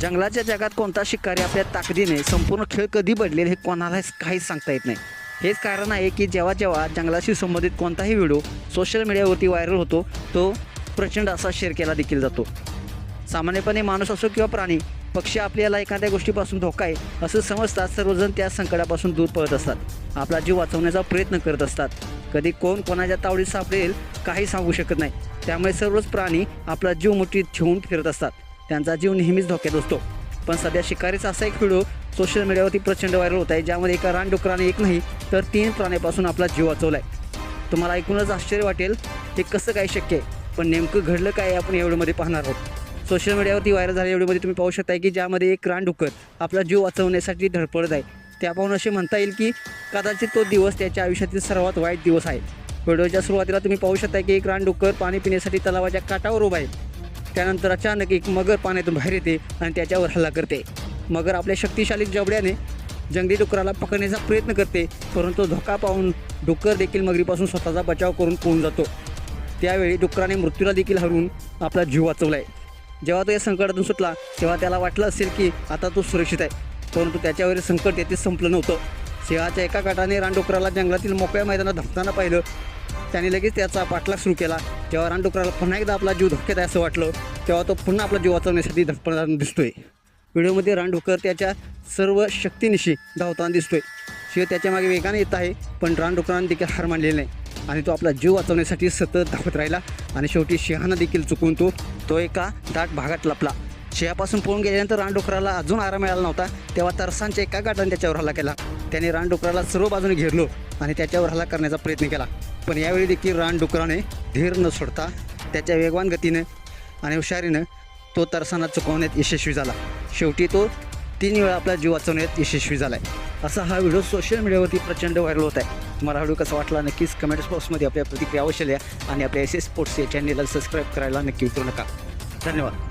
जंगलाच्या जगात कोणता शिकारी आपल्या ताकदीने संपूर्ण खेळ कधी बदलेल हे कोणालाच काहीच सांगता येत नाही. हेच कारण आहे की जेव्हा जेव्हा जंगलाशी संबंधित कोणताही व्हिडिओ सोशल मीडियावरती व्हायरल होतो तो प्रचंड असा शेअर केला देखील जातो. सामान्यपणे माणूस असो किंवा प्राणी, पक्षी आपल्याला एखाद्या गोष्टीपासून धोका आहे असं समजतात सर्वजण त्या संकटापासून दूर पळत असतात. आपला जीव वाचवण्याचा प्रयत्न करत असतात. कधी कोण कोणाच्या तावडीत सापडेल काही सांगू शकत नाही. त्यामुळे सर्वच प्राणी आपला जीव मुठीत ठेवून फिरत असतात. त्यांचा जीव नेहमीच धोक्यात असतो. पण सध्या शिकारीचा असा एक व्हिडिओ सोशल मीडियावरती प्रचंड व्हायरल होत आहे, ज्यामध्ये एका रानडुकराने एक नाही तर 3 प्राण्यापासून आपला जीव वाचवला आहे. तुम्हाला ऐकूनच आश्चर्य वाटेल हे कसं काय शक्य आहे, पण नेमकं घडलं काय आपण या व्हिडिओमध्ये पाहणार आहोत. सोशल मीडियावरती व्हायरल झालेल्या व्हिडिओमध्ये तुम्ही पाहू शकता की ज्यामध्ये एक रानडुक्कर आपला जीव वाचवण्यासाठी धडपडत आहे. त्या पाहून असे म्हणता येईल की कदाचित तो दिवस त्याच्या आयुष्यातील सर्वात वाईट दिवस आहे. व्हिडिओच्या सुरुवातीला तुम्ही पाहू शकता की एक रानडुक्कर पाणी पिण्यासाठी तलावाच्या काठावर उभा आहे. त्यानंतर अचानक एक मगर पाण्यातून बाहेर येते आणि त्याच्यावर हल्ला करते. मगर आपल्या शक्तिशाली जबड्याने जंगली डुकराला पकडण्याचा प्रयत्न करते, परंतु धोका पाहून डुक्कर देखील मगरीपासून स्वतःचा बचाव करून पळून जातो. त्यावेळी डुकराने मृत्यूला देखील हरवून आपला जीव वाचवला आहे. जेव्हा तो या संकटातून सुटला तेव्हा त्याला वाटलं असेल की आता तो सुरक्षित आहे, परंतु त्याच्यावरील संकट येथे संपलं नव्हतं. सिंहाच्या एका काठाने रानडुकराला जंगलातील मोकळ्या मैदानात धावताना पाहिलं. त्याने लगेच त्याचा पाठलाग सुरू केला. जेव्हा रानडुकराला पुन्हा एकदा आपला जीव धोक्यात आहे असं वाटलं तेव्हा तो पुन्हा आपला जीव वाचवण्यासाठी धडपडताना दिसतोय. व्हिडिओमध्ये रानडुक्कर त्याच्या सर्व शक्तीनिशी धावताना दिसतोय. शिवाय त्याच्या मागे वेगाने येत आहे, पण रानडुकराने देखील हार मानलेली नाही आणि तो आपला जीव वाचवण्यासाठी सतत धावत राहिला. आणि शेवटी सिंहानं देखील चुकून तो एका दाट भागात लपला. सिंहापासून पळून गेल्यानंतर रानडुकराला अजून आराम मिळाला नव्हता. तेव्हा तरसांच्या एका गाठाने त्याच्यावर हल्ला केला. त्याने रानडुकराला सर्व बाजूने घेरलो आणि त्याच्यावर हल्ला करण्याचा प्रयत्न केला. पण यावेळी देखील रानडुकराने धीर न सोडता त्याच्या वेगवान गतीनं आणि हुशारीनं तो तरसांना चुकवण्यात यशस्वी झाला. शेवटी तो 3 वेळा आपला जीव वाचवण्यात यशस्वी झाला आहे. असा हा व्हिडिओ सोशल मीडियावरती प्रचंड व्हायरल होत आहे. तुम्हाला व्हिडिओ कसा वाटला नक्कीच कमेंट्स बॉक्समध्ये आपल्या प्रतिक्रिया अवश्य लिहा आणि आपल्या SS स्पोर्ट्स या चॅनेलला सबस्क्राईब करायला नक्की विसरू नका. धन्यवाद.